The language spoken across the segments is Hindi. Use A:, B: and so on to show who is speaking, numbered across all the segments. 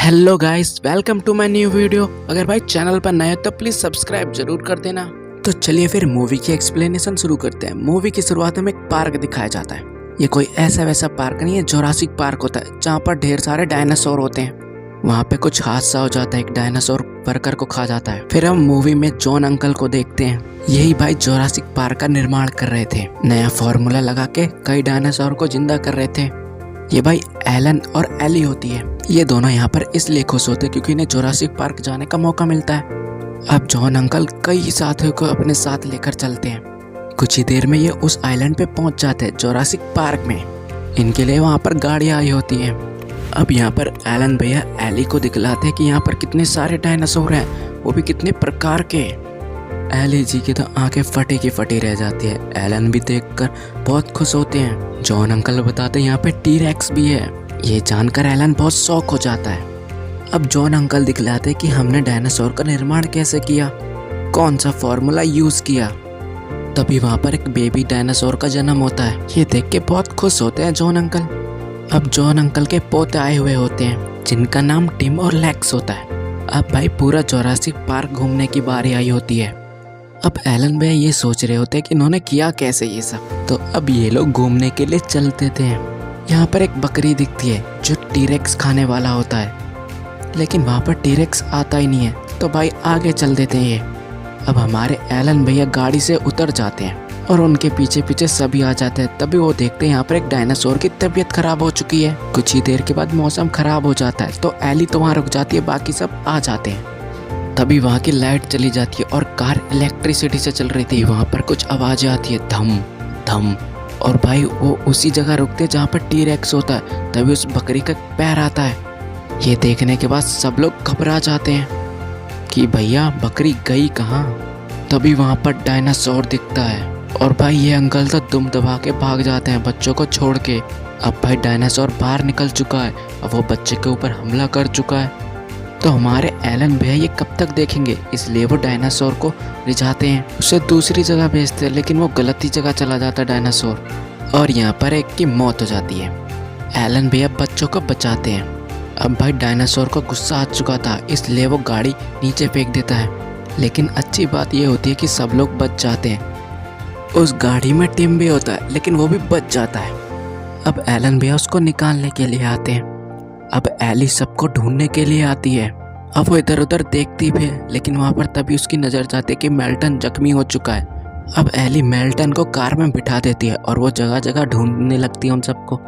A: Hello guys, welcome to my new video. अगर भाई चैनल पर नए हो तो प्लीज सब्सक्राइब जरूर कर देना। तो चलिए फिर मूवी की एक्सप्लेनेशन शुरू करते हैं। मूवी की शुरुआत में एक पार्क दिखाया जाता है। ये कोई ऐसा वैसा पार्क नहीं है, जोरासिक पार्क होता है जहाँ पर ढेर सारे डायनासोर होते हैं। वहाँ पे कुछ हादसा हो जाता है, एक डायनासोर वर्कर को खा जाता है। फिर हम मूवी में जॉन अंकल को देखते हैं। यही भाई जोरासिक पार्क का निर्माण कर रहे थे, नया फॉर्मूला लगा के कई डायनासोर को जिंदा कर रहे थे। ये भाई एलन और एली होती है। ये दोनों यहाँ पर इसलिए खुश होते हैं क्योंकि इन्हें जोरासिक पार्क जाने का मौका मिलता है। अब जॉन अंकल कई साथियों को अपने साथ लेकर चलते हैं। कुछ ही देर में ये उस आइलैंड पे पहुंच जाते हैं, जोरासिक पार्क में। इनके लिए वहाँ पर गाड़ियाँ आई होती हैं। अब यहाँ पर एलन भैया एली को दिखलाते हैं कि यहाँ पर कितने सारे डायनासोर हैं, वो भी कितने प्रकार के। एली जी की तो आंखें फटी की फटी रह जाती है। एलन भी देखकर बहुत खुश होते हैं। जॉन अंकल बताते हैं यहाँ पे टी-रेक्स भी है। ये जानकर एलन बहुत शौक हो जाता है। अब जॉन अंकल दिखलाते कि हमने डायनासोर का निर्माण कैसे किया, कौन सा फॉर्मूला यूज किया। तभी वहाँ पर एक बेबी डायनासोर का जन्म होता है। ये देख के बहुत खुश होते हैं जॉन अंकल। अब जॉन अंकल के पोते आए हुए होते हैं जिनका नाम टिम और लेक्स होता है। अब भाई पूरा जोरासिक पार्क घूमने की बारी आई होती है। अब एलन भैया ये सोच रहे होते हैं कि इन्होंने किया कैसे ये सब। तो अब ये लोग घूमने के लिए चलते थे। यहाँ पर एक बकरी दिखती है जो टी-रेक्स खाने वाला होता है, लेकिन वहाँ पर टी-रेक्स आता ही नहीं है। तो भाई आगे चल देते हैं ये। अब हमारे एलन भैया गाड़ी से उतर जाते हैं और उनके पीछे पीछे सभी आ जाते हैं। तभी वो देखते हैं यहाँ पर एक डायनासोर की तबीयत खराब हो चुकी है। कुछ ही देर के बाद मौसम खराब हो जाता है तो एली तो वहाँ रुक जाती है, बाकी सब आ जाते हैं। तभी वहाँ की लाइट चली जाती है और कार इलेक्ट्रिसिटी से चल रही थी। वहाँ पर कुछ आवाजें आती है, धम धम। और भाई वो उसी जगह रुकते हैं जहाँ पर टी-रेक्स होता है। तभी उस बकरी का पैर आता है। ये देखने के बाद सब लोग घबरा जाते हैं कि भैया बकरी गई कहाँ। तभी वहाँ पर डायनासोर दिखता है और भाई ये अंकल तो दुम दबा के भाग जाते हैं बच्चों को छोड़ के। अब भाई डायनासोर बाहर निकल चुका है, अब वो बच्चे के ऊपर हमला कर चुका है। तो हमारे एलन भैया ये कब तक देखेंगे, इसलिए वो डायनासोर को रिझाते हैं, उसे दूसरी जगह भेजते हैं। लेकिन वो गलत ही जगह चला जाता है डायनासोर, और यहाँ पर एक की मौत हो जाती है। एलन भैया बच्चों को बचाते हैं। अब भाई डायनासोर को गुस्सा आ चुका था, इसलिए वो गाड़ी नीचे फेंक देता है। लेकिन अच्छी बात ये होती है कि सब लोग बच जाते हैं। उस गाड़ी में टिम भी होता है, लेकिन वो भी बच जाता है। अब एलन भैया उसको निकालने के लिए आते हैं। अब एली सबको ढूंढने के लिए आती है। अब वो इधर उधर देखती भी है, लेकिन वहाँ पर तभी उसकी नज़र जाती है कि मेल्टन जख्मी हो चुका है। अब एली मेल्टन को कार में बिठा देती है और वो जगह जगह ढूंढने लगती है हम सबको।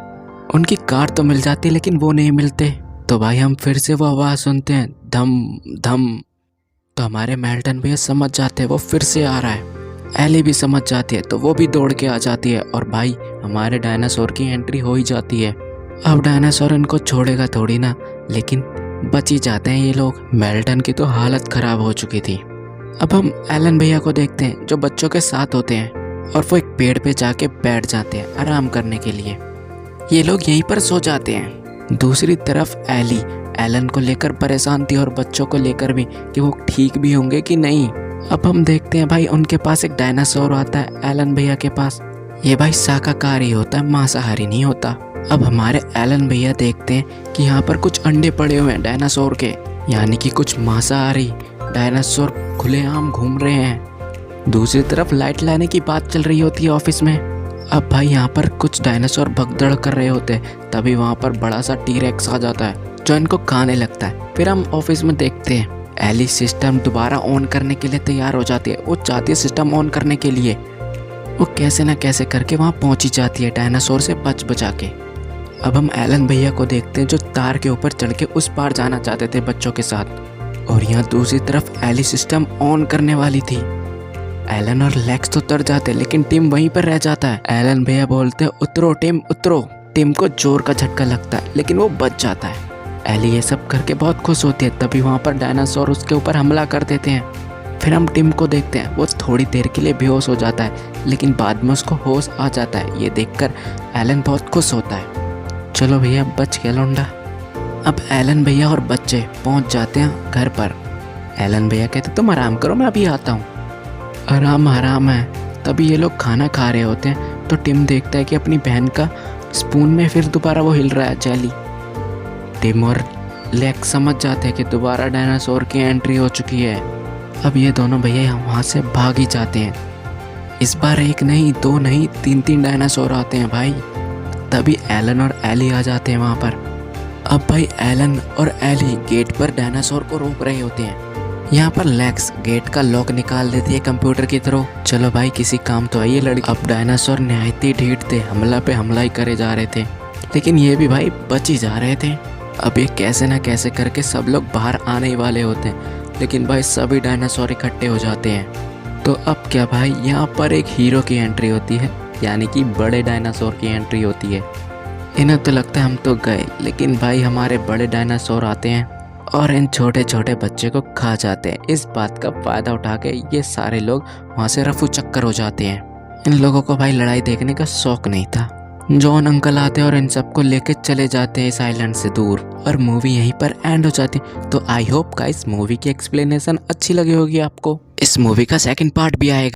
A: उनकी कार तो मिल जाती है लेकिन वो नहीं मिलते। तो भाई हम फिर से वो आवाज़ सुनते हैं, धम धम। तो हमारे मेल्टन भैया समझ जाते हैं वो फिर से आ रहा है। एली भी समझ जाती है तो वो भी दौड़ के आ जाती है और भाई हमारे डायनासोर की एंट्री हो ही जाती है। अब डायनासोर इनको छोड़ेगा थोड़ी ना, लेकिन बच ही जाते हैं ये लोग। मेल्टन की तो हालत खराब हो चुकी थी। अब हम एलन भैया को देखते हैं जो बच्चों के साथ होते हैं और वो एक पेड़ पे जाके बैठ जाते हैं आराम करने के लिए। ये लोग यहीं पर सो जाते हैं। दूसरी तरफ एली एलन को लेकर परेशान थी और बच्चों को लेकर भी कि वो ठीक भी होंगे कि नहीं। अब हम देखते हैं भाई उनके पास एक डायनासोर आता है एलन भैया के पास। ये भाई शाकाहारी होता है, मांसाहारी नहीं होता। अब हमारे एलन भैया देखते हैं कि यहाँ पर कुछ अंडे पड़े हुए हैं डायनासोर के, यानी कि कुछ मांसाहारी डायनासोर खुलेआम घूम रहे हैं। दूसरी तरफ लाइट लाने की बात चल रही होती है ऑफिस में। अब भाई यहाँ पर कुछ डायनासोर भगदड़ कर रहे होते हैं। तभी वहाँ पर बड़ा सा टी-रेक्स आ जाता है जो इनको खाने लगता है। फिर हम ऑफिस में देखते हैं एली सिस्टम दोबारा ऑन करने के लिए तैयार हो जाती है। वो चाहती है सिस्टम ऑन करने के लिए, वो कैसे ना कैसे करके वहाँ पहुँच ही जाती है डायनासोर से बच बचा के। अब हम एलन भैया को देखते हैं जो तार के ऊपर चढ़ के उस पार जाना चाहते थे बच्चों के साथ। और यहाँ दूसरी तरफ एली सिस्टम ऑन करने वाली थी। एलन और लेक्स तो उतर जाते लेकिन टिम वहीं पर रह जाता है। एलन भैया बोलते हैं उतरो टिम उतरो। टिम को जोर का झटका लगता है लेकिन वो बच जाता है। एली ये सब करके बहुत खुश होती है। तभी वहाँ पर डायनासोर उसके ऊपर हमला कर देते हैं। फिर हम टिम को देखते हैं, वो थोड़ी देर के लिए बेहोश हो जाता है लेकिन बाद में उसको होश आ जाता है। ये देखकर एलन बहुत खुश होता है। चलो भैया बच गया लौंडा। अब एलन भैया और बच्चे पहुंच जाते हैं घर पर। एलन भैया कहते तुम आराम करो, मैं अभी आता हूँ। आराम है। तभी ये लोग खाना खा रहे होते हैं तो टिम देखता है कि अपनी बहन का स्पून में फिर दोबारा वो हिल रहा है जेली। टिम और लेक्स समझ जाते हैं कि दोबारा डायनासोर की एंट्री हो चुकी है। अब ये दोनों भैया वहाँ से भाग ही जाते हैं। इस बार एक नहीं, दो नहीं, तीन तीन डायनासोर आते हैं भाई। तभी एलन और एली आ जाते हैं वहाँ पर। अब भाई एलन और एली गेट पर डायनासोर को रोक रहे होते हैं। यहाँ पर लेक्स गेट का लॉक निकाल देती है कंप्यूटर की तरह। चलो भाई किसी काम तो आई है लड़की। अब डायनासोर निहायत ही ढीठ थे, हमला पे हमला ही करे जा रहे थे, लेकिन ये भी भाई बच ही जा रहे थे। अब ये कैसे ना कैसे करके सब लोग बाहर आने ही वाले होते हैं, लेकिन भाई सभी डायनासोर इकट्ठे हो जाते हैं। तो अब क्या भाई, यहाँ पर एक हीरो की एंट्री होती है, यानी कि बड़े डायनासोर की एंट्री होती है। इन्हें तो लगता है हम तो गए, लेकिन भाई हमारे बड़े डायनासोर आते हैं और इन छोटे छोटे बच्चे को खा जाते हैं। इस बात का फायदा उठा के ये सारे लोग वहाँ से रफू चक्कर हो जाते हैं। इन लोगों को भाई लड़ाई देखने का शौक नहीं था। जॉन अंकल आते हैं और इन सबको लेके चले जाते हैं इस आइलैंड से दूर, और मूवी यहीं पर एंड हो जाती है। तो आई होप गाइस मूवी की एक्सप्लेनेशन अच्छी लगी होगी आपको। इस मूवी का सेकंड पार्ट भी आएगा।